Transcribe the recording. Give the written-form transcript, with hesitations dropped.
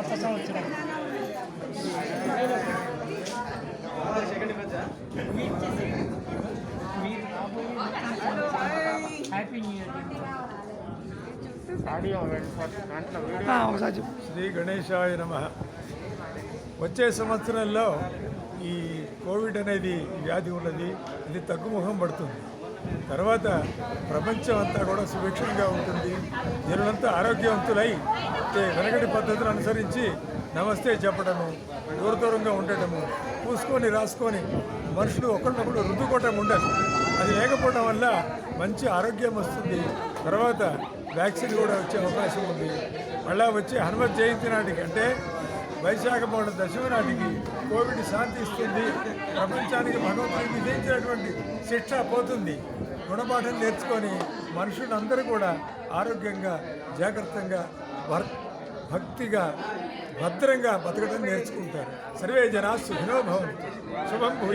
కొత్త సంవత్సరం. Happy new year. Shri గణేశాయ నమః. వచ్చే సంవత్సరంలో ఈ కోవిడ్ అనేది వ్యాధి ఉన్నది, ఇది తగ్గుముఖం పడుతుంది. తర్వాత ప్రపంచం అంతా కూడా సుభిక్షంగా ఉంటుంది. జనులంతా ఆరోగ్యవంతులై వెనకటి పద్ధతులు అనుసరించి నమస్తే చెప్పడము, దూరంగా ఉండటము, పూసుకొని రాసుకొని మనుషులు ఒకరినొకరు రుద్దుకోవటం ఉండదు. అది లేకపోవడం వల్ల మంచి ఆరోగ్యం వస్తుంది. తర్వాత వ్యాక్సిన్ కూడా వచ్చే అవకాశం ఉంది. మళ్ళా వచ్చే హనుమత్ జయంతి నాటికి అంటే వైశాఖ పౌర్ణమి దశమి నాటికి కోవిడ్ శాంతిస్తుంది. ప్రపంచానికి భగవంతుడికి విధించినటువంటి శిక్ష పోతుంది. గుణపాఠం నేర్చుకొని మనుషులందరూ కూడా ఆరోగ్యంగా, జాగ్రత్తగా, భక్తిగా, భద్రంగా బతకడం నేర్చుకుంటారు. సర్వే జనా సుఖినో భవంతు. శుభం.